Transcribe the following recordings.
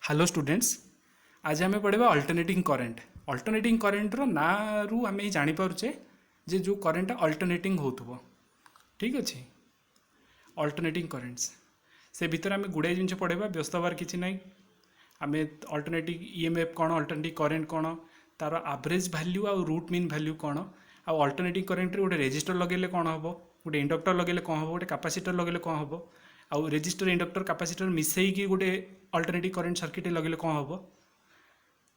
Hello students. आज आम पढ़ा अल्टरनेटिंग करेन्ट। अल्टरनेटिंग करेन्टर ना रू आम जापे जे जो करेन्ट अल्टरनेटिंग हो ठीक अच्छे। अल्टरनेटिंग करेन्ट्स से भितर आम गुड़ाए जिन पढ़ा व्यस्त हबार किसी ना। आम अल्टरनेटिंग ईएमएफ कौन, अल्टरनेटिंग करेन्ट कौन, तार एवरेज वैल्यू आ रूट मीन वैल्यू कौन, आ अल्टरनेटिंग करेन्ट गोटे रेजिस्टर लगेले कौन हम, गोटे इंडक्टर लगेले कौन हम, गोटे कैपेसिटर लगेले कौन हम, आउ रेजिस्टर इंडक्टर कैपेसिटर मिसेईकी गोटे अल्टरनेटिंग करेन्ट सर्किट लगेले कौन हम।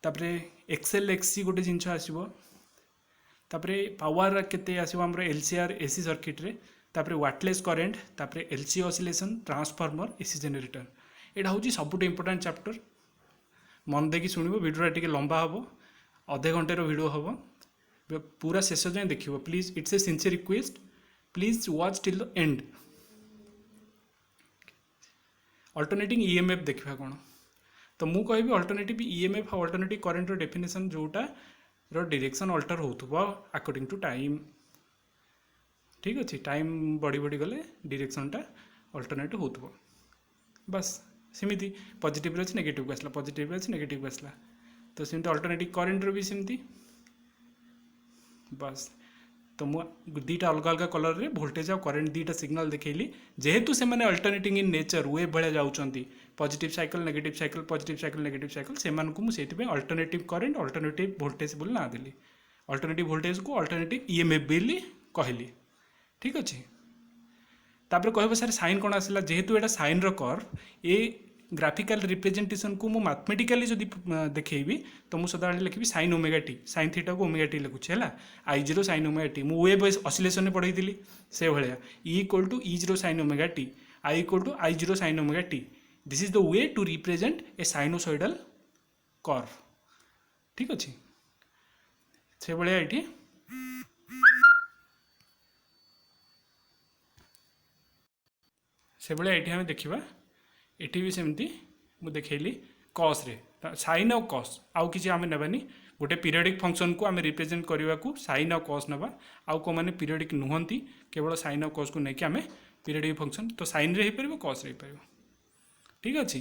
तापरे एक्सएल एक्ससी गोटे जिनस आसो। तापरे पावर केते आसो हमर एलसीआर एसी सर्किट रे। तापरे वाटलेस करेन्ट, तापरे LC oscillation, transformer, AC generator. एटा हूँ सबुठ इंपोर्टेंट चैप्टर। मन देकी शुणव, भिडियोटा टिके लंबा हम, अधे घंटेर भिडियो हम, पूरा शेष जाए देखिए please. It's a sincere request, please watch till the end. Alternating EMF देखा कौन, तो मु कहि अल्टरनेटिव ईएमएफ और अल्टरनेटिव करेन्ट डेफिनेशन जोटा डायरेक्शन अल्टर हो अकॉर्डिंग टू टाइम। ठीक अच्छे, टाइम बढ़ी बढ़ी गले डायरेक्शनटा अल्टरनेट हो बस सेमती। पॉजिटिव अच्छे नेगेटिव को आसला, पॉजिटिव अच्छे नेगेटिव को आसला, तो सेमती अल्टरनेटिव करेन्ट भी सेमती। बस तो मुझे दीटा अलग अलग कलर रे वोल्टेज और करेन्ट दीटा सिग्नल देखली, जेहेतु से मैंने अल्टरनेटिंग इन नेचर वेव भाया जाऊँगी, positive cycle negative cycle, positive cycle negative cycle, से मुझे अल्टरनेटिव करेन्ट अल्टरनेटिव वोल्टेज बोली ना देली। अल्टरनेटिव वोल्टेज को अल्टरनेटिव ईएमएफ बोली कहली। ठीक अच्छे। तापर कह सर साइन कौन आसला, जेहेतु एटा साइन रो कर्व, ए ग्राफिकल रिप्रेजेंटेशन को मु मैथमेटिकली जदि देखी तो मुझे सदा लिखी sine omega t, sine theta को ओमेगा टी लिखुच्छे है I zero sine omega t. मुझे वेव ऑसिलेशन पढ़ी थी से भाया E equal to E zero sine omega t, I equal to I zero sine omega t. This is the way to represent a sinusoidal curve. ठीक अच्छे। से भाया ये से भाया ये देखा एटी भी सेमती मुझे देखली कॉस रे साइन और कॉस आउ किसी आम नेबानी। गोटे पीरियडिक फंक्शन को आम रिप्रेजेंट करने को साइन और कॉस नवा, आउ को मैंने पीरियडिक नुहंती, केवल साइन और कॉस को लेकिन आम पीरियडिक फंक्शन तो साइन रे हो पार, कॉस रे हो पार। ठीक अच्छे।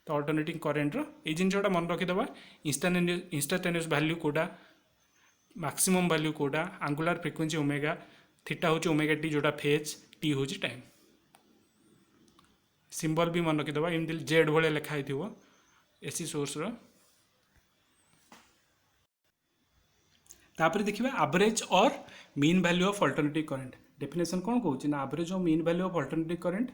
तो अल्टरनेटिंग करेन्ट ये जिनटा मन रखीदे, इंस्टाटेनियस वैल्यू कोटा, मैक्सिमम वैल्यू कोटा, आंगुलर फ्रिक्वेंसी ओमेगा, थीटा हूँ ओमेगा टी जोटा फेज, टी हूँ टाइम। सिंबल भी मन रखीदे, एमती जेड भाया लिखाई थो एसी सोर्स रो। तापर देखिए एवरेज और mean value of alternative current. Definition कौन कहूँ ना, एवरेज और mean value of alternative current.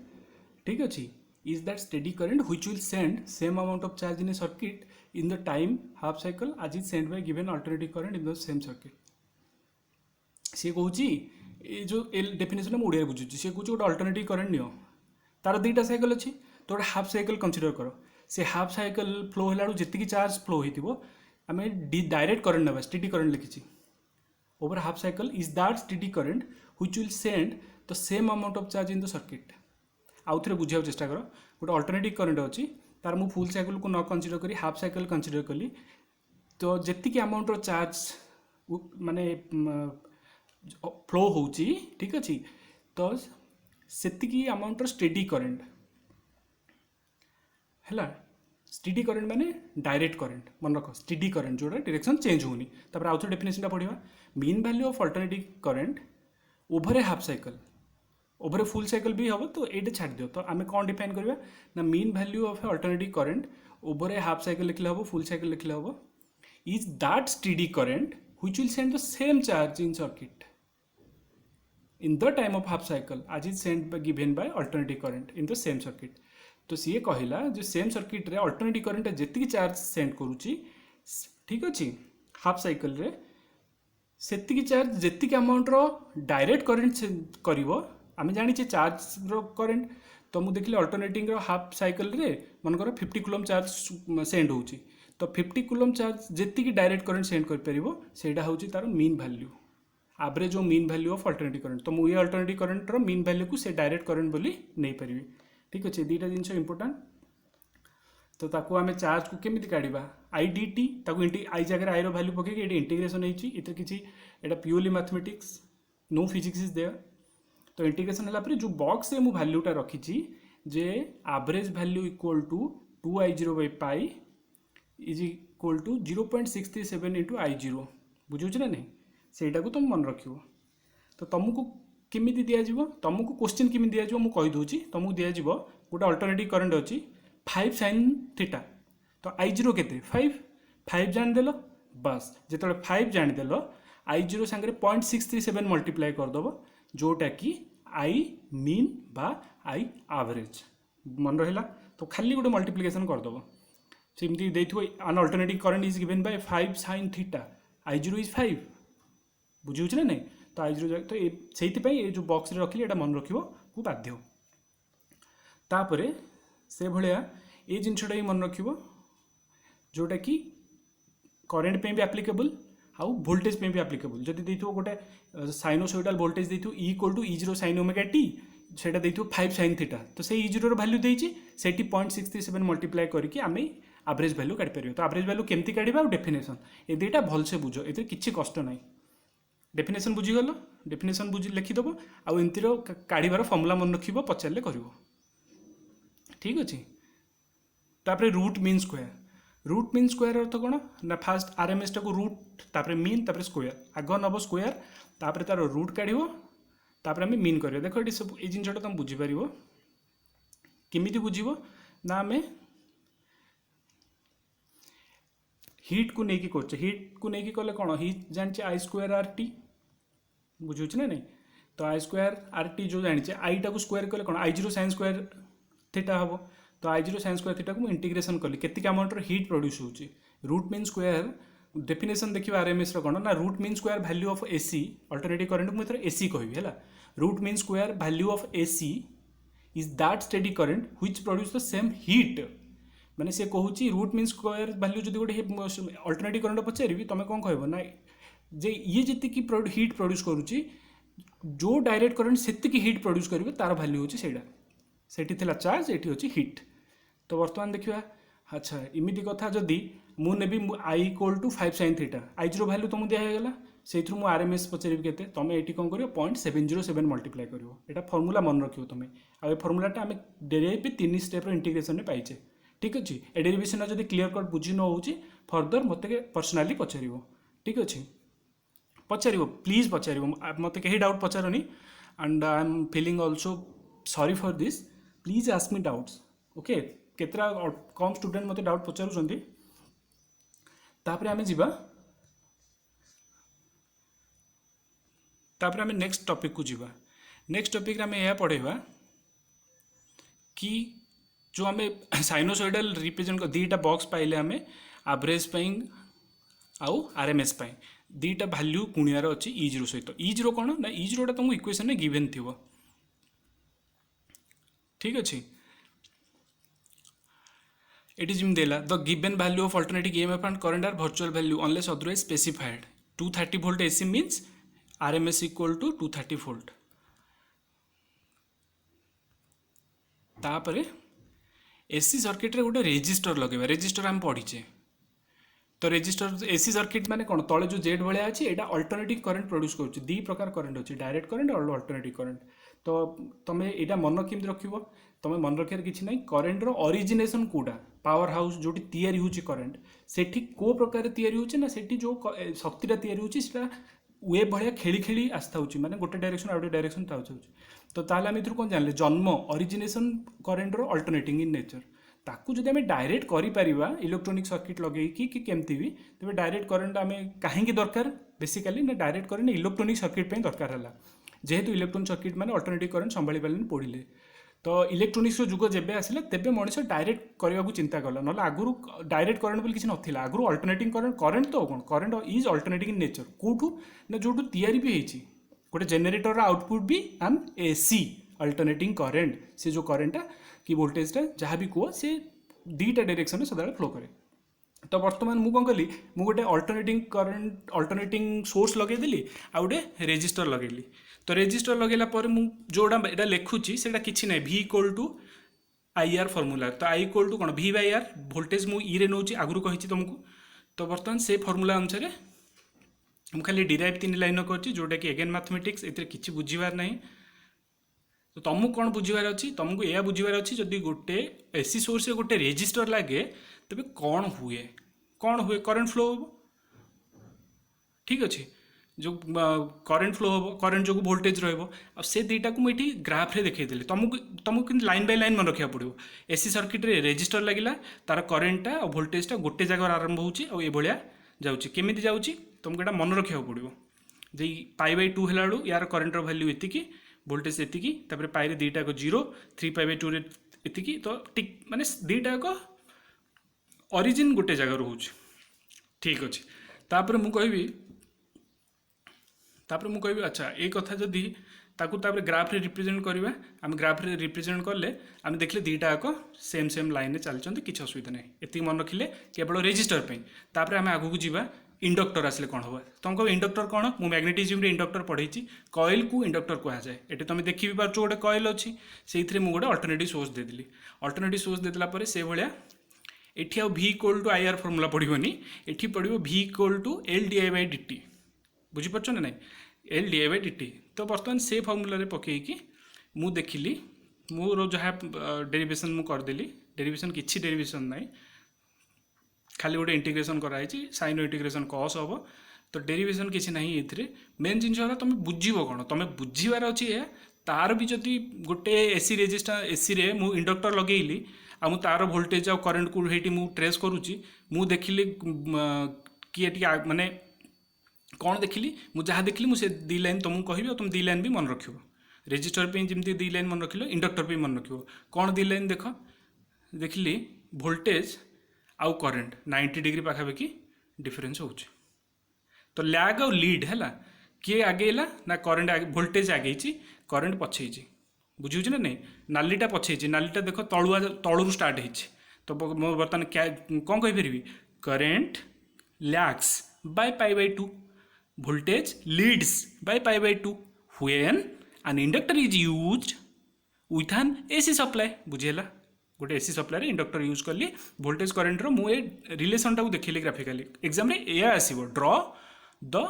ठीक अच्छे। Is that steady current which will send same amount of charge in a circuit in the time half cycle as is send by given alternative current in the same circuit. सी कहूँ ये जो definition में ओडिया बुझुची, सी कहूँ गोटे alternative current neo, तार दुईटा cycle अच्छी, तो गोटे हाफ साइकिल कंसीडर कर। से हाफ साइकिल फ्लो होला जी चार्ज फ्लो होती आम डायरेक्ट करंट ना, स्टेडी करंट लिखी over half cycle is that steady current which will send the same amount of charge in the circuit. आउ थे बुझा चेष्टा कर, गोटे अल्टरनेटिव करंट अच्छी, तार मु फुल साइकिल को न कंसीडर करी हाफ साइकिल कंसीडर कली, तो जी अमाउंट चार्ज माने फ्लो होची। ठीक अच्छे। तो सेतिकी अमाउंट स्टेडी करंट है। स्टेडी करंट माने डायरेक्ट करंट मन रख, स्टेडी करंट जोड़ा डायरेक्शन चेंज होनी। तापर आउ थे डेफिनेशन पढ़ा mean value of alternative current over A half cycle, over a full cycle भी हम, तो ये छाड़ दियो। तो आम कौन डिफाइन करवा ना, mean value of alternative current over A half cycle लिखले हम, फुल साइकिल लिखले हम, is that steady current which will send the same charge in circuit in the time of half cycle as is sent by given by alternative current in the same circuit। तो सी कहला जो same circuit रे alternative current जी charge sent करुच्ची, ठीक अच्छे, half cycle रे सेतिकी charge जी amount रो direct current करिवो। आम जानी charge रो current, तो मुझे देखिए अल्टरनेटिंग रो हाफ साइकिल रे मनकर 50 कूलम चार्ज सेंड होची, तो 50 कूलम चार्ज जी डायरेक्ट करंट सेंड कर परिवो सेटा होची तार मीन वैल्यू, एवरेज और mean value of alternative current. तो मुझे अल्टरनेटिव करंट रो मीन वैल्यू को से डायरेक्ट करंट बोली नहीं पारि। ठीक अच्छे। दीटा जिनस इंपोर्टेंट, तो ताको आम चार्ज को केमी काढ़ा आई डी टी, आई जगह आई वैल्यू पकई ये इंटीग्रेशन होती किसी एटा purely mathematics, no physics is there. तो इंटीग्रेशन है जो बॉक्स में मुझे वैल्यूटा रखी जे average value equal to 2i0 by pi is equal to 0.637 into I0 बुझे ना नहीं ସେଇଟାକୁ तुम मन रखियो। तो तुमको केमिति दिया तुमको क्वेश्चन केमिति दिया मुझे कहीदे तुमको दिया गोटे अल्टरनेटिव करंट अच्छी 5 sin थीटा तो I0 केते 5 जानिदेल बस जो 5 जानिदेल I0 सांगे 0.637 मल्टीप्लाई करदेव जोटा कि I मीन बा I एवरेज मन रहा तो खाली गोटे मल्टीप्लिकेशन करदेव सेमती देखो an alternative current is given by 5 sin theta I0 is 5 बुझे ना नहीं तो I0 तो से जो बॉक्स रे रखिली मन रखिबो को बाध्य तापरे से भलिया ए जिनसटा ही मन रखिबो जोटा कि करेन्ट पे भी एप्लिकेबल आउ वोल्टेज पे भी एप्लिकेबल जदि देइथो गोटे साइनोसॉइडल वोल्टेज देइथो E equal to E0 sin omega t सेटा देइथो 5 sin थीटा तो से E0 रो वैल्यू देइची सेठी 0.637 मल्टीप्लाई करके आमे एवरेज वैल्यू काढि परियो तो एवरेज वैल्यू केमती काढिबा और डेफिनेशन ए दुईटा भल से बुझो एते किछि कष्ट नाही डेफिनेशन बुझीगल डेफिनेशन बुझी लिखिदेव आउ एमतीर काढ़ार फर्मुला मन रखिब पचारे कर ठीक अच्छे तापर रूट मीन स्क्वायर अर्थ कौन ना फास्ट RMS टाक रूट तापर मीन तापर स्क्वायर आग नब स्क्वायर तापर तार रूट काढ़ तापर आम मीन कर देख ये सब ये जिनटा तुम बुझीपर केमी बुझब ना आम हिट को लेकिन कर हिट को लेकिन कले कौन हिट जाने I² RT बुझे ना नहीं तो I² RT जो जाने आई टाक स्क्वायर कले कौन I0 sin स्क्वायर थीटा हम तो I0 sin स्क्वायर थीटा को मुझे इंटीग्रेशन कली केतिक अमाउंटर हिट प्रोड्यूस होची रूट मीन स्क्वायर डेफिनेशन देखिए RMS रो कौन ना root mean square value of AC alternative current मुझे AC कहबी है root mean square value of AC is that steady current which produce the same heat माने से कहूँ रूट मीन स्क्वायर वैल्यू जो गोटे अल्टरनेटिव करंट पचारि तुम कौन कह ना जे ये जी हिट प्रोड्यूस करुच्ची जो डायरेक्ट करंट से हिट प्रोड्यूस करेंगे तार वैल्यू होची सेठी थिला चार्ज एठी होची हिट तो बर्तमान देखिए अच्छा इमिति कथा जदि मु नेबी I equal to 5 sin theta I0 value तुमको दिगला से RMS पचारि के तुम ये कौन कर 0.707 मल्टीप्लाई कर फर्मुला मन रखियो तुम आ फर्मुलाटा आम डेराइव 3 स्टेप्र इंटीग्रेशन में पाइचे ठीक अच्छे ए डेरिवेशन जब क्लीयर कट बुझी न हो फर्दर मत पर्सनाली पचार ठीक अच्छे पचार प्लीज पचार मत कहीं डाउट पचारनी and I am feeling also sorry for this please ask me doubts okay केतरा कम स्टूडेंट मत डाउट पचारूँ तापर आम जा तापर आम नेक्स्ट टॉपिक को जीवा नेक्स्ट टॉपिक आम यह पढ़ेगा कि जो आम साइनोसॉइडल रिप्रेजेंट दीटा बॉक्स पाइले आम एवरेज आउ RMS दीटा वैल्यू गुणियार अच्छी E0 सहित E0 कौन ना E0 तुमको इक्वेशन में गिवन थी ठीक अच्छे इट इज देला the given value of alternative EMF and current are virtual value unless otherwise specified 230 volt AC means RMS equal to 230 volt तापर AC सर्किट रे गोटे रेजिस्टर लगे रेजिस्टर आम पढ़ीचे तो रेजिस्टर AC सर्किट माने कौन तले जो जेड भाया अच्छी यहाँ अल्टरनेटिव करंट प्रोड्यूस कर दी प्रकार करंट अच्छी डायरेक्ट करंट और अल्टरनेटिव करंट तो तुम यहाँ मन केमती रख तुम मन रखार कि ना करेन्टर ओरिजिनेशन कौटा पावर हाउस जो तैयारी होची करंट सेठी को प्रकार तैयारी होची ना सेठी जो शक्तिटा तैयारी होची सेटा वेव भाया खेली खेली आस्था होची माने गोटे डायरेक्शन आउट डायरेक्शन था तो ताले आम इथुर कौन जानले जन्म ओरिजिनेशन करेन्टर अल्टरनेटिंग इन नेचर ताकू जब आम डायरेक्ट करें इलेक्ट्रोनिक सर्किट लगे कि केमती भी तेज डायरेक्ट करंट आम कहीं दरकार बेसिकाली ना डायरेक्ट करंट इलेक्ट्रोनिक सर्किट दरकार है जेहेतु इलेक्ट्रोनिक सर्किट मैंने अल्टरनेटिव करंट संभाली पारे पड़े तो इलेक्ट्रोनिक्स जुग जब आसला तेज मनीष डायरेक्ट करने को चिंता कला ना आगुरी डायरेक्ट करंट बोली किसी नाला आगुरी अल्टरनेटिंग करंट तो कौन current is alternating in nature कौटू ना जो तैयारी भी होती गोटे जेनेटर आउटपुट भी एम AC अल्टरनेटिंग करंट से जो करंटा कि वोल्टेजटा जहाँ भी कह सी दीटा डायरेक्शन में सदा फ्लो करे तो बर्तमान मुझे कौन कली मुझे गोटे अल्टरनेटिंग करंट अल्टरनेटिंग सोर्स लगेदेली आ गोटे रेजिस्टर लगेली तो रेजिस्टर लगेला जोड़ा यहाँ लिखुची से किसी ना V equal to IR formula तो I इक्वल टू कौन V/R वोल्टेज मुझे नौ आगुरी कही तुमको तो बर्तमान से फर्मूला अनुसार मुझे खाली डिराइव 3 लाइन करची जोटा कि एगेन मैथमेटिक्स ए किसी बुझीबार ना तो तुमको कौन बुझीबार अच्छी तुमको यह बुझीबार अच्छी जदि गोटे AC सोर्स गोटे रेजिस्टर लगे तेज कौन हुए कौन हुए करंट फ्लो हो, ठीक अच्छे जो करंट फ्लो हम करंट जो वोल्टेज रे दुईटा को मुझे ग्राफ्रे देखी तुमको तुमको लाइन बाय लाइन मन रखा पड़ो। एसी सर्किट रे रेजिस्टर लगिला तार करेन्टा और वोल्टेजटा गोटे जगह आरंभ होया जाऊँगी केमी जाऊँगी तुमको यहाँ मन रखा पड़ो जे π/2 है यार करेन्टर भैल्यू एतिकी वोल्टेज एतिकी पाई दुईटा को 0 3π/2 एतिकी तो टिक माने दुईटा को ओरिजिन गोटे जगह रोचे ठीक अच्छे। तापर मुझे कहबी अच्छा ये कथा जदि तापर ग्राफ रे रिप्रेजेंट करवा आम ग्राफ रे रिप्रेजेंट कले आम देखले दुईटा जाक सेम सेम लाइन रे चलते किसी असुविधा नहीं एति मन रखिले केवल रेजिस्टर पे। तापर आम आगू जीवा इंडक्टर आसले कौन हम तुमको इंडक्टर कौन मु मैग्नेटिज्म रे इंडक्टर पढ़ी कॉइल को इंडक्टर कह जाए ये तुम देखी भी पार्छ गोटे कॉइल अच्छी से मुझे अल्टरनेटिव सोर्स देदेली अल्टरनेटिव सोर्स देदेला से भाया एठी आउ V = IR फॉर्मूला पड़ोनी एठी पड़ो V = LdI/dt बुझीपार ना नहीं LdI/dt तो बर्तमान से फॉर्मूला पकईकि मु देखिली मोर जहाँ डेरिवेशन मु करदेली डेरिवेशन किसी डेरिवेशन ना खाली गोटे इंटीग्रेशन कराई साइन इंटीग्रेशन कस हम तो डेरिवेशन किसी ना ये मेन जिन तुम बुझ कौन तुम बुझार अच्छी तार भी जदि गोटे एसी रेजिस्टा एसी रे मु इंडक्टर लगेली आ तार वोल्टेज आ करंट को हेटी मु ट्रेस करुच्ची मु देखिली किए माने कौन देखिली मु जहाँ देखिली मुझे दी लाइन तुमको कहबी तुम दी लाइन भी मन रख रेजिस्टर पे जमी दी लाइन मन रखिल इंडक्टर पे मन रख कौन दी लाइन देख देखिली वोल्टेज आउ करंट 90 डिग्री पाखापाखि डिफरेन्स हो तो लैग और लीड है किए आगेला ना करंट वोल्टेज आगे करंट पछे बुझे ना नहीं नालीटा पछे नालीटा देख तलू स्टार्ट हो तो बर्तमान कौन कहीपरि current lags by π/2 voltage leads by π/2 when an inductor is used with an AC supply बुझेला गोटे AC सप्लाई इंडक्टर यूज कली वोल्टेज करंट रो मुझे रिलेसन टाक देखिली ग्राफिकाली एग्जाम या आसो draw the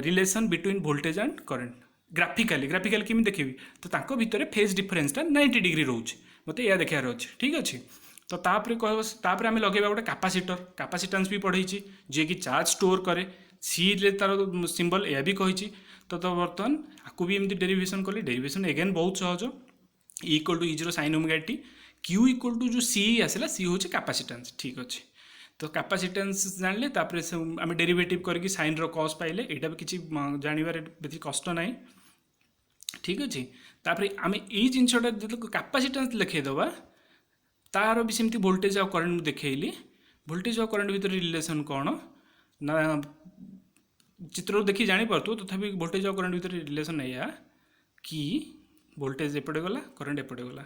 relation between voltage and current graphically केमी देखी तो भितर फेज डिफरेन्सटा 90 डिग्री रोचे मत या देखार अच्छे ठीक अच्छे। तो तापर आम लगे गोटे कैपेसिटेंस भी पढ़ी जी कि चार्ज स्टोर करे सी रे तार सिंबल या भी कही तो बर्तमान आपको भी एमती डेरिवेशन कली डेरिवेशन एगेन बहुत सहज E = E0 sin ωt Q = जो सी आसला सी हूँ कैपेसिटेंस ठीक अच्छे। तो कैपेसिटेंस जानले तापर आम डेरिवेटिव करके साइन रो कॉस पाइले यहाँ भी किसी जानवर बेसी कष्ट ना ठीक अच्छे। तापर आम यही जिनटा कैपेसिटेंस लिखेदेवा तार भी सेमती वोल्टेज आ करंट देखली वोल्टेज आ करंट भीतर रिलेसन कौन ना चित्र देखी जापर तथापि वोल्टेज आ करंट भीतर रिलेसन या कि वोल्टेज एपटे गला करंट एपटे गला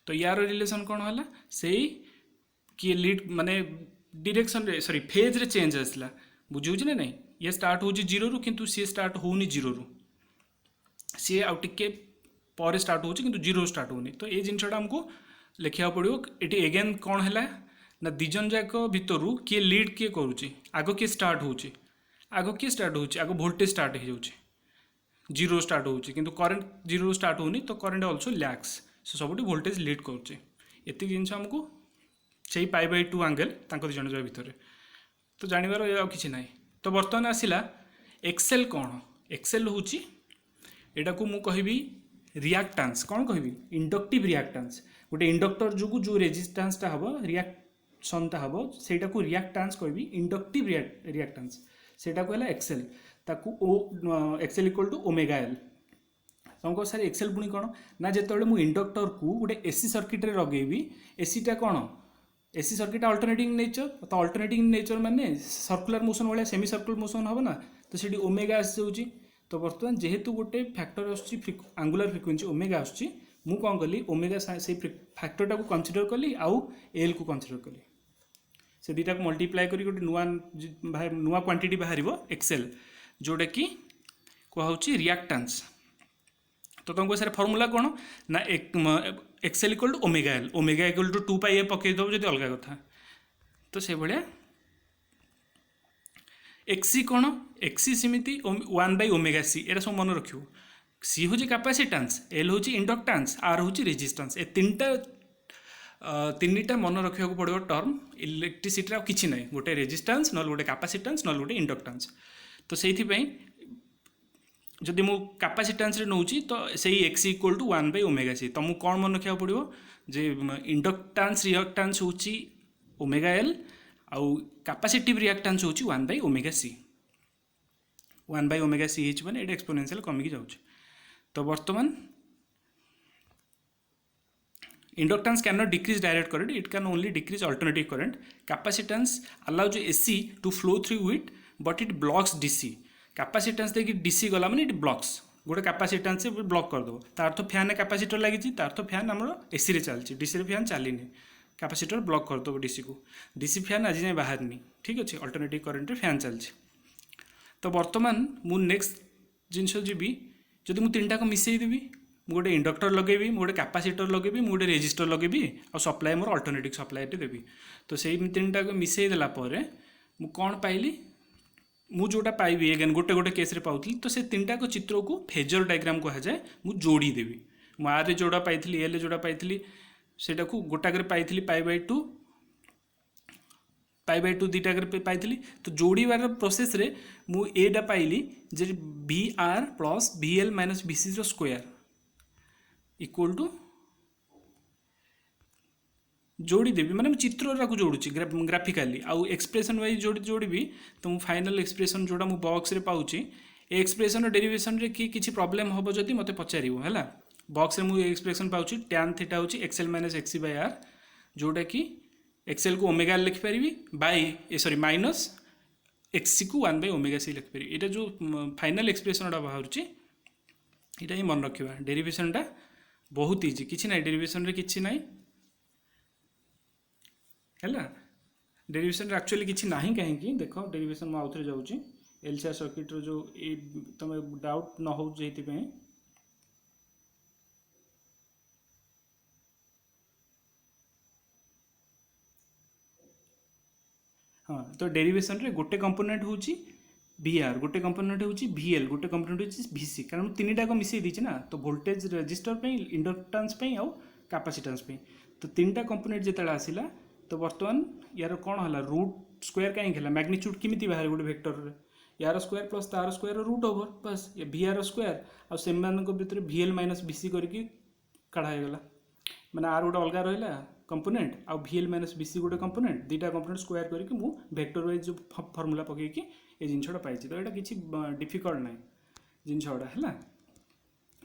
तो यार रिलेसन कौन है से कि लीड माने डायरेक्शन रे सॉरी फेज रे चेंज आसला बुझे ना नहीं ये स्टार्ट हो 0 रु किंतु सी स्टार्ट होनी 0 रु सी आउ टिके पर स्टार्ट हो किंतु 0 स्टार्ट होनी तो ये जिनटा हमको लिखा पड़ो ये एगेन कौन है ना दिजन जाक भितर किए लीड किए करुच्ची आग किए स्टार्ट होची आग किए स्टार्ट होची आग वोल्टेज स्टार्ट हो जाऊँगी 0 स्टार्ट होची किंतु करंट 0 स्टार्ट होनी तो करंट ऑल्सो लैग्स से सब वोल्टेज लीड करुच्चे ये जिन हमको से π/2 आंगल तांको दिजन जा भितर तो जानवर कि ना। तो बर्तमान आसला एक्सेल कौन एक्सेल हूँ यहाँ को मु कहबी रिएक्टेंस कौन कहबी इंडक्टिव रिएक्टेंस गोटे इंडक्टर जो जो रेजिस्टेंसटा हम रिएक्शनटा हम सेटा को रिएक्टेंस कहबी इंडक्टिव रिएक्टेंस सेटा को है एक्सेल ताकू एक्सेल = ω/L तुमको सर एक्सेल पुणी कौन ना जिते मुझे इंडक्टर को गोटे एसी सर्किट रे लगेबी एसीटा कौन एसी सर्किट अल्टरनेटिंग नेचर तो अल्टरनेटिंग नेचर माने सर्कुलर मोशन भाया सेमी सर्कुलर मोशन हम ना तो सीटी ओमेगा आसी जाऊँगी। तो बर्तमान जेहेतु गोटे फैक्टर आंगुलर फ्रिक्वेंसी ओमेगा आसूँ मु कौन कली ओमेगा से फैक्टरटा को कनसीडर कली आउ एल को कनसीडर कली से दुटा को मल्टीप्लाई करी गोटे नुआ क्वांटिटी बाहर एक्सेल जोटा कि कहुच्ची रिएक्टेंस। तो तुमको सर फॉर्मूला कौन ना एक्सेल = ω/L ओमेगा = 2π पकईदेव जो अलग कथा तो से भाया एक्सी कौन एक्सी सेमती 1/ωc एरा सब मन रखियो सी हूँ कैपेसिटेंस एल हूँ इंडक्टेंस आर हूँ रेजिस्टेंस ए तीनटा तीनटा मन रखा पड़ो टर्म इलेक्ट्रिसिटी किसी ना गोटे रेजिस्टेंस ना गोटे कैपेसिटेंस ना गोटे इंडक्टेंस तो से जदि मु कैपेसिटेंस रे नौची तो सही एक्स इक्वल टू 1/ओमेगा सी तो मुझे कौन मन रखा पड़ो जे इंडक्टेंस रिएक्टेंस होची ओमेगा एल आउ कैपेसिटिव रिएक्टेंस होची 1/ओमेगा सी 1/ओमेगा सी माने एटा एक्सपोनेंशियल कमिक जाउछ तो वर्तमान inductance cannot decrease direct current, it can only decrease alternating current. Capacitance allows AC to flow through it but it blocks DC. Capacitance देखिए DC गला माने it blocks गोटे capacitance से ब्लॉक कर दो तार तो फैन कैपेसिटर लगी तार तो फैन आम एसी रे चलती डीसी रे फैन चलनी कैपेसिटर ब्लॉक कर दो डीसी को डीसी फैन आज जाए बाहरनी ठीक अच्छे अल्टरनेटिव करंट रे फैन चलती तो बर्तमान मु नेक्स्ट जिनस जी जदि मुझे तीन टाक मिसेदेवी गोटे इंडक्टर लगेबी गोटे कैपेसिटर लगेबी गोटे रेजिस्टर लगेबी और सप्लाई मोर अल्टरनेटिव सप्लाई देवी तो से तीन टाक मिसेदेला मु कौन पाइली मु जोटा पाइबी एगेन गोटे गोटे केस रे पाउथली तो से तीन टाक चित्र को फेजर डायग्राम कह जाए मु जोड़ी देवी मु आर रे जोड़ा पाइथली ए रे जोड़ा पाइथली सेटा को गोटाक पाइथली पाई2 दुईटाक पाइथली तो जोड़ीबार प्रोसेस रे मु एटा पाइली जे V R plus V L minus V C square equal to जोड़ी देवी माने चित्र को जोड़ुची ग्राफिकाली आउ एक्सप्रेशन वाइज जोड़ी तो मु फाइनल एक्सप्रेशन जोड़ा मु बॉक्स रे पाउची ए एक्सप्रेशन डेरिवेशन रे कि किछि प्रॉब्लम होबो जदि मते पचारिबो हैला बॉक्स रे मु एक्सप्रेशन पाउची tan थीटा होची xl minus xc by r जोटा कि xl को ओमेगा लिख पारिबी बाय सॉरी माइनस xc को 1/ओमेगा c लिख पारिबी एटा जो फाइनल एक्सप्रेशन डा बाहरची एटा ही मन रखिबा डेरिवेशन टा बहुत इजी किछि नै डेरिवेशन रे किछि नै हैला डेरिवेशन रे एक्चुअली किछि नाही काहे कि देखो डेरिवेशन म आउथरे जाउची एलसीआर सर्किट रो जो ए तमे डाउट न हो जेति पे हाँ तो डेरिवेशन रे गोटे कंपोनेंट होची VR गोटे कंपोनेंट होची VL गोटे कंपोनेंट होची VC कारण तीन टाक मिसई दीची ना तो वोल्टेज रेजिस्टर पे इंडक्टेंस पे आउ कैपेसिटेंस पे तो तीनटा कंपोनेंट जेतला आसिला तो वर्तमान यार कौन है रूट स्क्वायर कहीं है मैग्नीट्यूड किमिति बाहर गोटे वेक्टर रे यार स्क्वायर प्लस तार स्क्वायर रूट ओवर बस ये VR स्क्वायर आ से भितर VL माइनस VC करके कढ़ाई गला माने आर गोटे अलग रहा कंपोनेंट आ VL माइनस VC गोटे कंपोनेंट दुईटा कंपोनेंट स्क्वायर करके मु वेक्टर वाइज जो फॉर्मूला पकईकि ये जिनटा पाई तो यहाँ किसी डिफिकल्ट ना जिनटा है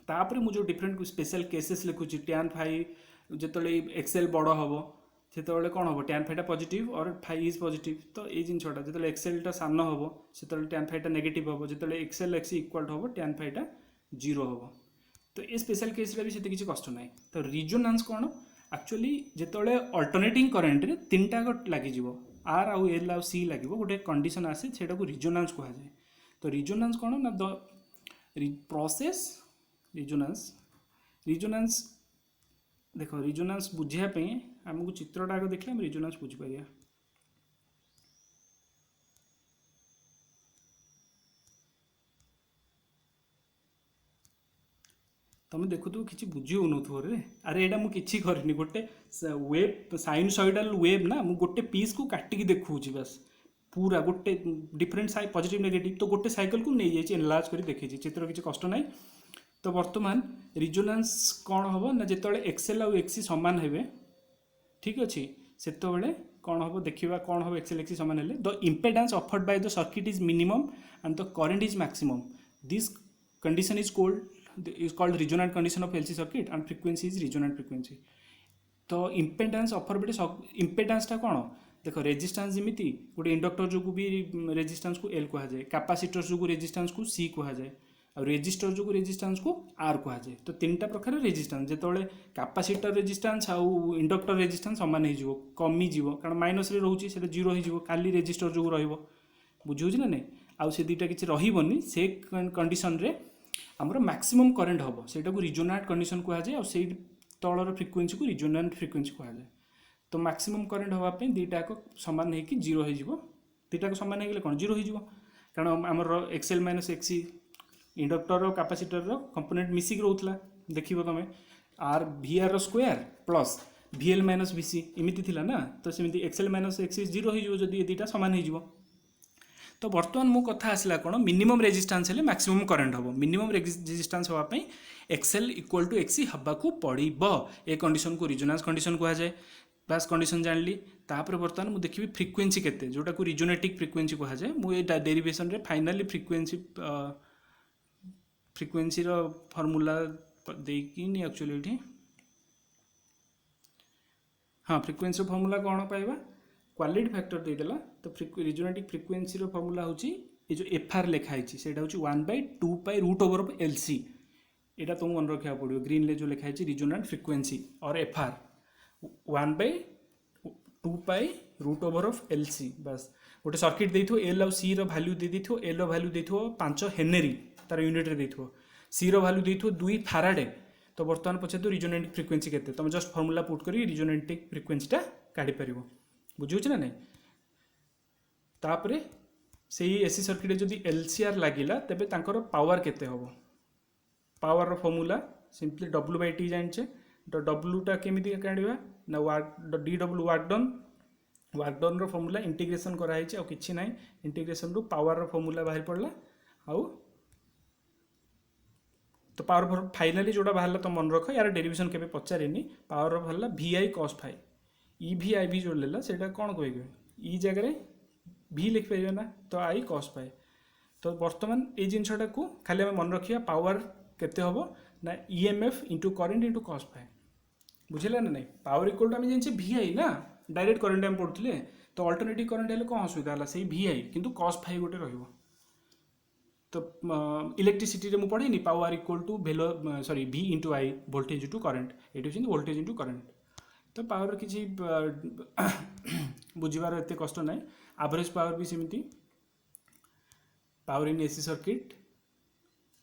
तापर मुझे डिफरेंट स्पेशल केसेस लिखुची tan फाइ जिते एक्सएल बड़ हम से कौन हम tan फाइटा पॉजिटिव और फाइ इज पॉजिटिव तो ये जिनटा जो एक्सएलटा सान हम से tan फाइटा नेगेटिव हम जो एक्सएल एक्स इक्वल हम tan फाइटा 0 हम तो ये स्पेशल केस भी से किसी कष्ट ना तो रिजोनांस कौन एक्चुअली जिते अल्टरनेटिंग करेन्ट रे तीन टाक लगी आर आउ एल आउ सी लगे गोटे कंडीशन आसे सेटा को रिजोनांस कह जाए तो रिजोनांस कौन ना द प्रोसेस रिजोनांस देखो रिजोनांस बुझापी आमको चित्रटा आगे देखले हम रिजोनांस बुझीपर तुम देखु कि बुझी हो रे अरे यहाँ मुझे करनी गोटे वेब साइनसॉइडल वेब ना मु गोटे पीस को काटिकी देखुची बस पूरा गोटे डिफरेंट साइड पॉजिटिव नेगेटिव तो गोटे साइकिल को नहीं जाइए एनलार्ज कर देखी चित्र किसी कष्ट ना तो वर्तमान रिजोनांस कौन हम ना जिते एक्सएल आउ एक्सी सामान हे ठीक अच्छे से कौन हम देखा कौन हम एक्सएल एक्सी सामान हेले the impedance offered by the circuit is minimum and the current is maximum this condition is called resonant condition of LC circuit and frequency is resonant frequency तो इम्पेडेंस ऑफर बटे इम्पेडेंसटा कौन देखो resistance जमीती गोटे inductor जो भी resistance को L कह जाए कैपेसिटर जो रेजिस्टेंस को C कह जाए और रेजिस्टर जो रेजिस्टेंस को R कह जाए तो तीनटा प्रकार रेजिस्टेंस जिते कैपेसिटर रेजिस्टेंस आउ इंडक्टर रेजिस्टेंस सामान हो कमी जीव कारण माइनस रे रोचे से 0 हो खाली रेजिस्टर जो रहिबो बुझुछि ना नहीं आउ से दुईटा किछि रहिबोनी से कंडीशन रे आमर मैक्सिमम करंट हम से रिजोनेट कंडीशन कह जाए और से तलर फ्रिक्वेन्सी को रिजोनेट फ्रिक्वेन्सी कह जाए तो मैक्सिमम करंट हाँपाई दुईटा सामान हो 0 हो दुईटा सामान हो कौन 0 हो कारण आमर XL minus XC inductor capacitor component मिसिक रोला देख तुम आर VR square plus VL minus VC एमती थिला ना तो सेमती XL माइनस XC 0 हो जदि ये दुटा सामान हो। तो बर्तमान मो कथा आसला कौन मिनिमम रेजिस्टेंस हेले मैक्सिमम करंट हम मिनिमम रेजिस्टेंस होगापी XL इक्वल टू XC हवाकू पड़ो ए कंडीशन को रिजोनेंस कंडीशन कह जाए। बास कंडीशन जानली तापर बर्तमान मुझे देखी फ्रिक्वेंसी केते जोटा को रिजोनेटिक फ्रिक्वेंसी कह जाए मुझे डेरिवेशन रे फाइनाली फ्रिक्वेंसी रो फॉर्मूला देकिनी एक्चुअली हाँ फ्रिक्वेंसी फॉर्मूला कौन पाइबा क्वालिटी फैक्टर देदेला तो रिजोनेटिक फ्रिक्वेंसी रो फॉर्मूला होची ये जो FR लिखाई सेटा होची 1/2π√LC एटा तुम मन रखा पड़ो ग्रीन ले जो लिखाई रिजोनेंट फ्रिक्वेंसी और FR 1/2π√LC बस गोटे सर्किट देथो L और C रो वैल्यू दे देथो L रो वैल्यू देथो 5 हेनरी तार यूनिट रे देथो C रो वैल्यू देथो 2 फैराडे तो बर्तमान पछे तो रिजोनेटिक फ्रिक्वेंसी केते तुम जस्ट फॉर्मूला पुट करी रिजोनेटिक फ्रिक्वेंसीटा काढ़ी परिबो बुझुछ ना नहीं। तापरे से एसी सर्किट जदि LCR लागिला तेबे तांकर पावर केते होबो पावर रो फॉर्मूला सिंपली W/T जानचे तो W टा केमिति काढिबा ना DW वर्क डन रो फॉर्मूला इंटीग्रेशन करा हिचे आ किछि नाही इंटीग्रेशन रो पावर रो फॉर्मूला बाहर पड़ला आउ तो पावर फाइनाली जोड़ा बाहर तो मन रख यार डेरिवेशन केबे पचारेनी पावर रो बाहरला VI cos phi EVIV जो लेला सेटा कौन कहे ई जगह V लिख पारे ना तो I cos phi तो बर्तमान ये जिनटा को खाली आम मन रखा पावर केते होबो ना EMF into current into cos phi बुझेगा ना नहीं पावर इक्वल टू आम जानी VI ना डायरेक्ट करेन्ट आम पढ़ुले तो अल्टरनेटिव करेन्ट हेल्ले कौन असुविधा है से VI किंतु cos phi गोटे रहिबो तो इलेक्ट्रिसिटी में पढ़ेनी power equal to V into I voltage into current ये वोल्टेज इंटू करेन्ट तो पावर किसी बुझार एत कष्ट ना एवरेज पावर भी सेमती power in AC circuit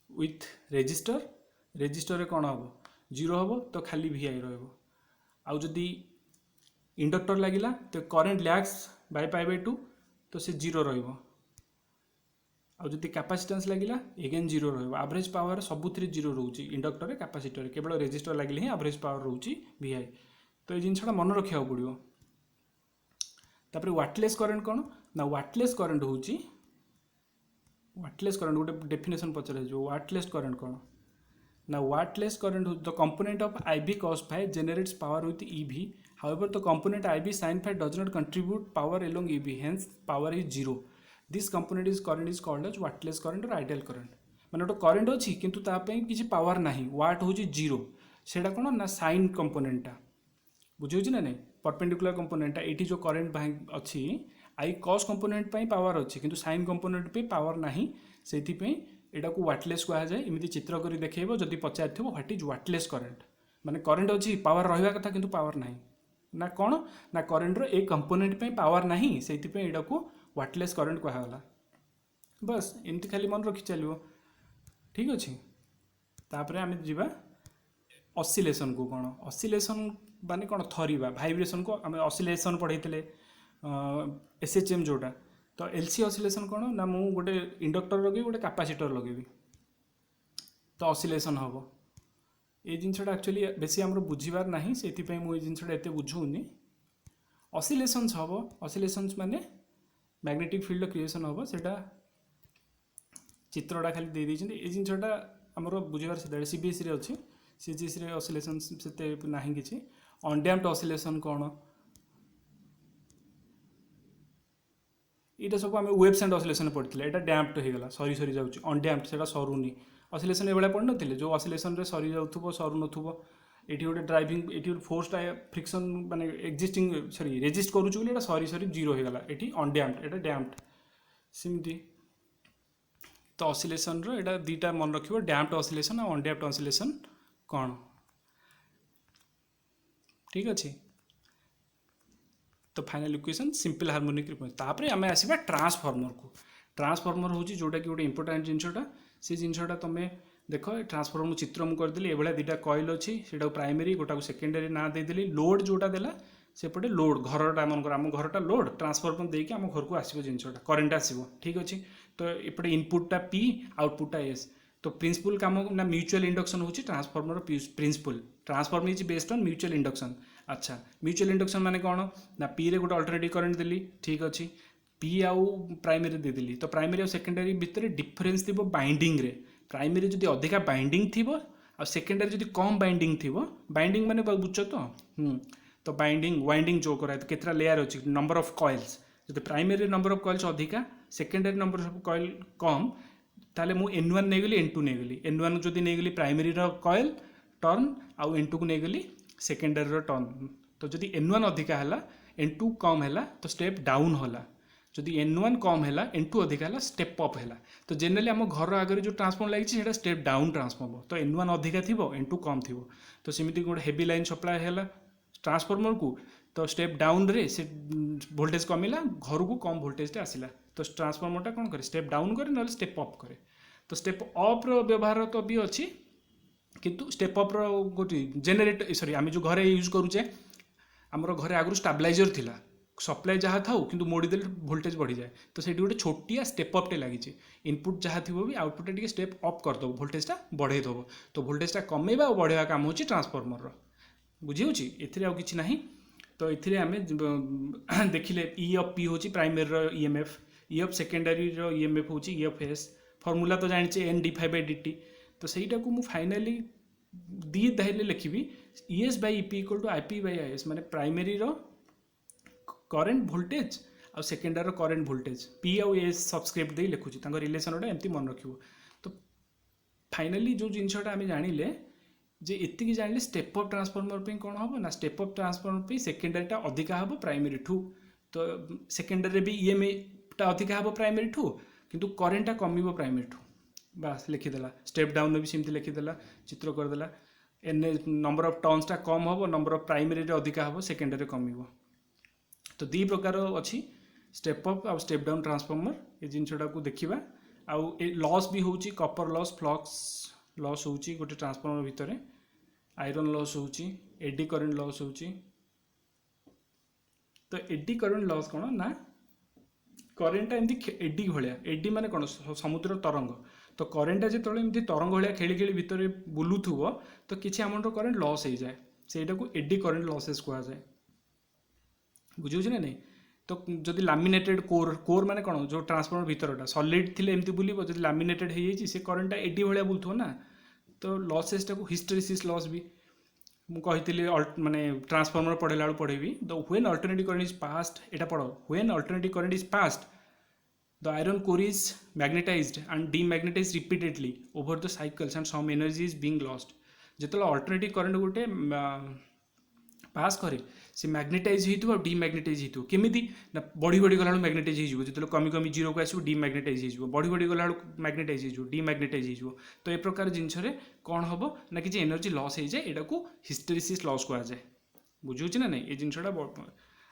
with resistor कौन हम 0 हम तो खाली VI रु जदि इंडक्टर लगिला तो करेन्ट लैग्स बाय π/2 तो से 0 रदि कैपेसिटेंस लगिला एगेन 0 एवरेज पावर सबुथि 0 रोचे इंडक्टर कैपेसिटर केवल रेजिस्टर लगे ही एवरेज पावर रोचे VI तो ये जिनसा मन रखा पड़ो। तापर वाटलेस करेंट कौन ना वाटलेस करेंट होची वाटलेस करेंट गोटे डेफिनेशन पचार जो वाटलेस करेंट कौन ना wattless current the component of IB cos phi generates power with EV however the component IB sin phi does not contribute power along EV hence power is 0 this component is current is called as wattless current और ideal current माने गोटे current अच्छी किंतु तापई किसी power नाही वाट होची 0 सेटा कौन ना साइन कंपोनेंटा बुझे ना नहीं परपेंडिकुलर कंपोनेंटा ये जो करेन्ट अच्छी आई कॉस कंपोनेंट पावर अच्छी किंतु साइन कंपोनेंट पे पावर नाही से यहाँ को वाटलेस कह जाए एमती चित्र कर देखो जदि पचार थो व्हाट इज वाटलेस करेन्ट माने करेन्ट अच्छी पावर रहा कथा किंतु पावर नाही ना कौन ना करेन्टर ए कंपोनेंट पे पावर नाही से यहाँ को वाटलेस करेन्ट कहगला बस एमती खाली मन रखी चलो ठीक अच्छे। तापर आम जा ऑसिलेशन को कौन ऑसिलेशन माने कौन थरिबा वाइब्रेशन को आम ऑसिलेशन पढ़े SHM जोटा तो LC ऑसिलेशन कौन ना मु गोटे इंडक्टर लगे गोटे कैपेसिटर लगेबी तो ऑसिलेशन हम ये जिनसा एक्चुअली बेसी आम बुझार ना से मुझे जिनसा एत बुझौनी ऑसिलेशंस हम ऑसिलेशंस माने मैग्नेटिक फील्ड क्रिएशन हम सेटा चित्रटा खाली दे देते ये जिनसा आमर बुझार से CBSE रे अच्छी CGSE रे ऑसिलेशन से ना कि अनडैम्प्ड ऑसिलेशन कौन ये सब आम वेव्स एंड ऑसिलेशन पढ़ते यहाँ डैम्प्ड हो गला सरी सरी जाऊँगी अनडैम्प्ड से सरुनी ऑसिलेशन ये पढ़ नी जो ऑसिलेशन रे सरी जाऊ सरू नथुबो ये गोटे ड्राइविंग ये फोर्सटा फ्रिक्शन माने एक्जिस्टिंग सॉरी रेजिस्ट करूँ बोले सरी सरी 0 हो गला ये अनडैम्प्ड ये डैम्प्ड सेमती तो ऑसिलेशन रो एटा दीटा मन रखिबो डैम्प्ड ऑसिलेशन और अनडैम्प्ड ऑसिलेशन कौन ठीक अच्छे। तो final equation simple harmonic response तापर आम आसवा ट्रांसफॉर्मर को ट्रांसफॉर्मर हूँ जोटा कि गोटे इंपोर्टाट जिनसा से जिनसा तुम देख ट्रांसफॉर्मर चित्र मुझे करदेली एभलिया दुटा कॉइल अच्छी से प्राइमरी गोटा सेकेंडरी ना देदेली लोड जोटा देला सेपटे लोड घरटा मनकर आम घरटा लोड ट्रांसफॉर्मर देके आम घर को आसो जिनसा करेन्ट आसो ठीक अच्छे। तो एपटे इनपुटा P आउटपुटा S तो प्रिंसिपल काम ना म्यूचुअल इंडक्शन होची transformer principle transformer is based on mutual induction अच्छा म्यूचुअल इंडक्शन माने कौन ना पी रे गोटे अल्टरनेटिव करंट देली ठीक अच्छे पी आउ प्राइमरी देदेली तो प्राइमरी और सेकेंडरी भितर डिफरेन्स थी बाइंडिंग रे प्राइमरी जब अधिका बाइंडिंग थी आ सेकेंडरी जब कम बाइंडिंग थी बाइंडिंग माने बुझ तो बाइंडिंग वाइंडिंग जो कराए तो केतरा लेयर अच्छी नंबर ऑफ कॉइल्स जब प्राइमरी नंबर ऑफ कॉइल्स अधिका सेकेंडरी नंबर ऑफ कॉइल कम ताले मु N1 नेगली N2 नेगली N1 जदि नेगली प्राइमरी कॉइल टर्न आउ N2 को नेगली सेकेंडरी टर्न तो जदि N1 अधिका है N2 कम है तो स्टेप डाउन होला जदि N1 कम है N2 अधिका है स्टेप अप है तो जनरली आम घर आगे जो ट्रांसफॉर्मर लगी स्टेप डाउन ट्रांसफॉर्मर तो N1 अधिका थी N2 कम थी तो सेमती गोटे हेवी लाइन सप्लाई है ट्रांसफॉर्मर को तो स्टेप डाउन रे से वोल्टेज कमिला घर को कम वोल्टेज आसला तो ट्रांसफॉर्मरटा कौन करे स्टेप डाउन करे ना स्टेप अप करे तो स्टेप अप व्यवहार तो भी अच्छी किंतु स्टेप अप गोटे जेनेरेटर सॉरी आम जो घरे यूज करूचे आमर घरे आगु स्टेबलाइजर थिला सप्लाई जहाँ था कि मोड़ीदे वोल्टेज बढ़ी जाए तो से गोटे छोटिया स्टेप अपटे लगी इनपुट जहाँ थी भी आउटपुट टे स्टेप अप करदेव वोल्टेजटा बढ़ेदेव तो वोल्टेजटा कमेवा और बढ़ेवा काम हो ट्रांसफॉर्मर बुझे एथिरे आउ किछि नाही तो ये आम देखिले ई ऑफ पी हूँ primary EMF E of secondary EMF हूँ ई ऑफ एस फर्मूला तो जानी N D phi by D T तो सहीटा को फाइनाली दी दाइले लिखी ES by EP equal to IP by IS माने प्राइमरी करेंट वोल्टेज आ सेकेंडरी करेंट वोल्टेज पी आउ एस सबस्क्रिप्ट दे लिखुची रिलेसन एमती मन रख तो फाइनाली जो जिनसा आम जानिले जे इतनी जानिले स्टेप अप ट्रांसफॉर्मर पे कौन हम ना स्टेप अप ट्रांसफॉर्मर पे सेकेंडरीटा अधिका हम प्राइमरी ठू तो सेकेंडरी भी ईएमएटा अधिका हम प्राइमरी ठू किंतु करेंटा कमिबो प्राइमरी ठू बास लिखिदेला स्टेप डाउन भी सेमती लिखिदेला चित्र करदेला एन नंबर ऑफ टर्न्सटा कम हम नंबर ऑफ प्राइमरी अधिका हम सेकेंडरी कमिबो तो दी प्रकार अच्छी स्टेप अप आ स्टेप डाउन ट्रांसफॉर्मर ये जिनटा को देखा आउ लॉस भी होची कॉपर लॉस फ्लक्स लॉस होची गोटे ट्रांसफॉर्मर भितर आयरन लॉस होची एडी करंट लॉस होची तो एडी करंट लॉस कौन ना करेंटा एमती एडी भाया एडी माने कौन समुद्र तरंग तो करेंटा जो एमती तरंग भाया खेली खेली भितर बुलूथुव तो किसी अमाउंट करेंट लॉस हो जाए सेटा को एडी करंट लॉसेस कहा जाए बुझे ना नहीं तो जदि लामिनेटेड कोर कोर माने कौन जो ट्रांसफॉर्मर भितरटा सॉलिड थिले एमती बुलिबो जदि लामिनेटेड हो जाइए से करेंटा एडी भाया बुलुथुव ना तो लॉसेसटा को हिस्टेरिसिस लॉस भी मुझे माने ट्रांसफॉर्मर पढ़ेला पढ़ेबी the when alternative current is passed एटा पढ़ो when alternative current is passed the iron core is magnetised and demagnetised repeatedly over the cycles and some energy is being lost जिते alternative current गोटे pass करे से magnetise हो demagnetise हो केमी ना बढ़ी बढ़ी गला मैग्नेटाइज हो जो कमी कमी जीरो को आसो डीमैग्नेटाइज हो बढ़ी बढ़ी गला मैग्नेटाइज हो डीमैग्नेटाइज हो तो ये प्रकार जिनस कौन हम ना कि एनर्जी लॉस हो जाए यहाँ को हिस्टेरिसिस लॉस कहा जाए बुझे ना नहीं ये जिनसा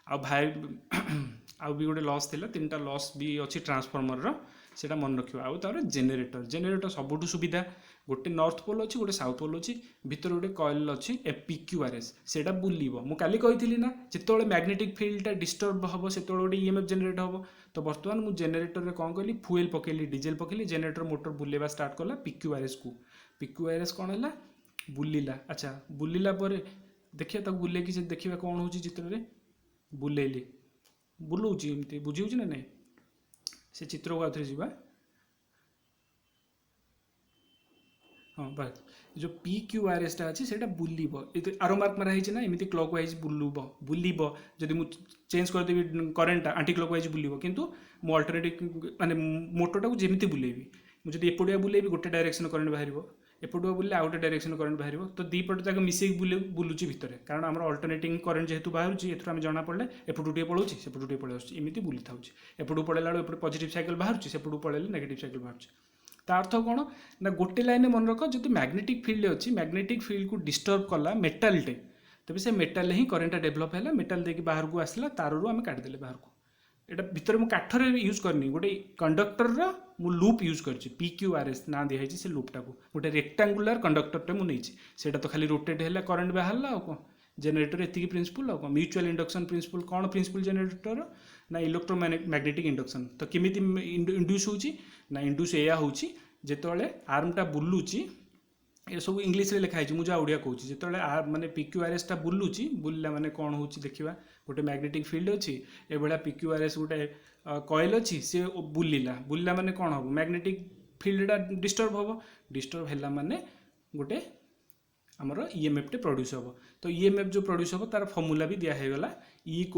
आउ भी गोटे लॉस थिला तीन टा लॉस भी अच्छी ट्रांसफॉर्मर सेटा मन रखियो आउ तार जेनेरेटर जेनेरेटर सबुठु सुविधा गोटे नॉर्थ पोल अच्छी गोटे साउथ पोल अच्छी भितर गोटे कॉइल अच्छी PQRS सेटा बुलिबो मु काली कहिथिली ना जेतोले मैग्नेटिक फील्डटा डिस्टर्ब हबो सेतोले गोटे ईएमएफ जनरेट हबो तो वर्तमान मु जेनेरेटर रे कोन कहली फ्यूएल पकेली डीजल पकेली जेनेरेटर मोटर बुलेबा स्टार्ट कला PQRS को PQRS कोन हला बुलिला अच्छा बुलिला पर देखिया त बुले कि देखिबा कोन होची चित्र रे बुलेली बुलूची एमती बुझिउची ना नहीं से चित्र को आउथरे जीवा हाँ बस जो PQRS टा अच्छी सेटा बुलिबो आरो मार्क मारा है ना एमती क्लॉकवाइज बुलिबो जदि मु चेंज कर देबी करेंट एंटी क्लॉकवाइज बुलिबो किंतु मु अल्टरनेटिव माने मोटरटा को जेमिति बुलेबी मु जदि एपडिया बुलेबी गोटे डायरेक्शन करंट बाहरिबो एपटुआ बुले आउटे डायरेक्शन करंट बाहर तो दी पट जाक मिसेक बुलूची भितर कारण आम अल्टरनेटिंग करंट जेहेतु बाहर एथुर आम जना पड़े एपटू टे पलाऊँ सेपटू टे पलि आसुच्छी एमती बुली था एपटू पड़ेला एपटे पॉजिटिव साइकिल बाहर सेपटू पड़े नेगेटिव साइकिल बाहर ता अर्थ कौन ना गोटे लाइन मन रख जो मैग्नेटिक फील्ड अच्छी मैग्नेटिक फील्ड को डिस्टर्ब कला मेटालटे तेज से मेटाल ही करेंटा डेभलप है मेटाल देकी बाहर को आसला तारू आम काटिदेले बाहर को यहाँ भितर मुझे काठर यूज करनी गोटे कंडक्टर मु लूप यूज कर PQRS ना दिखाई से लूपटा को गोटे रेक्टांगुलर कंडक्टरटे मुझे तो खाली रोटेट है करंट बाहर आ कौन जेनेरेटर एति प्रिंसिपल आ म्यूचुअल इंडक्शन प्रिंसिपल कौन प्रिंसिपल जेनेरेटर ना इलेक्ट्रोमैग्नेटिक इंडक्शन तो केमी इंड्यूस होना इंड्यूस या होची जेतोले आर्मटा बुलूची ये सब इंग्लीश रे लिखा है मुझे ओडिया कहूँ जो माने PQRS टा बुलूची बुलला माने कौन होची देखिबा गोटे मैग्नेटिक फील्ड अच्छी ए भला PQRS गोटे कॉइल अच्छी सी बुलिला बुलिला माने कौन हम मैग्नेटिक फील्डटा डिस्टर्ब हैला माने गोटे आमर EMF टे प्रोड्यूस हम तो EMF जो प्रोड्यूस हम तार फॉर्मूला भी दिया है गला E =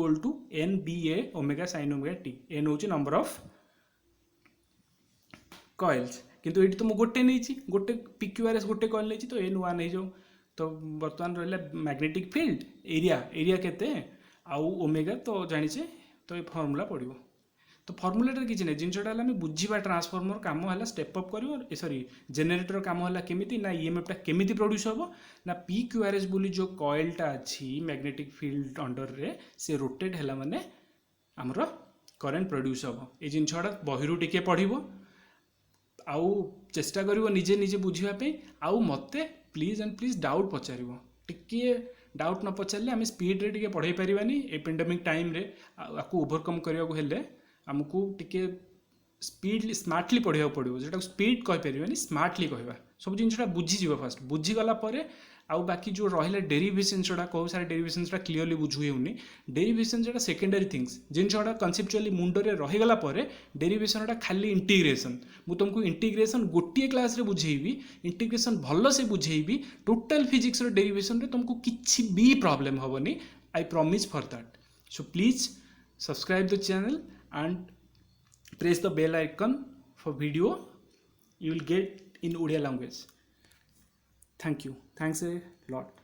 NBA omega sin omega t n होची नंबर ऑफ कॉइल्स किंतु ये तो मुझे गोटे नहीं गोटे PQRS गोटे कॉइल नहीं तो N1 हो जाओ तो बर्तमान रहा मैग्नेटिक फील्ड एरिया केते आउ ओमेगा तो जानिचे तो ये फॉर्मूला पड़ो तो फॉर्मूलाटर किसी ना जिनटा आम बुझा ट्रांसफॉर्मर काम है स्टेप अप कर सॉरी जनरेटर काम है केमी ना EMF टा केमी प्रोड्यूस हम ना PQRS बोली जो कॉइलटा अच्छी मैग्नेटिक फील्ड अंडर रे से रोटेट है माने आमर करेन्ट प्रोड्यूस हम ये जिनटा बही टिके पढ़ो आउ चेष्टा करिवो निजे निजे बुझापी आउ मते प्लीज एंड प्लीज डाउट पचार टिके डाउट न पचारे आम स्पीड रे टिके पढ़ाई पारिबानी ए पेंडेमिक टाइम रे आपको ओवरकम करने को हेले आमको टिके स्पीड स्मार्टली पढ़ाई पड़ो जोटा स्पीड कहीपर स्मार्टली कहवा सब जिनसा बुझीज फास्ट बुझीगला आउ बाकी जो रहा डेरिवेशन जोड़ा कौ सारे डेरिवेशन क्लीयरली बुझुनी डेरिवेशन जोड़ा सेकेंडरी थिंग्स जिनसा कनसेप्चुअली मुंडरे रहीगला डेरिवेशन खाली इंटीग्रेशन मुझे तुमको इंटीग्रेशन गोटे क्लास रे बुझेबी इंटीग्रेशन भल से बुझेबी टोटल फिजिक्स डेरिवेशन रे तुमको किसी भी प्रॉब्लम हेनी I promise for that so please subscribe the channel and press the bell icon for video you will get in Odia language. Thank you. Thanks a lot.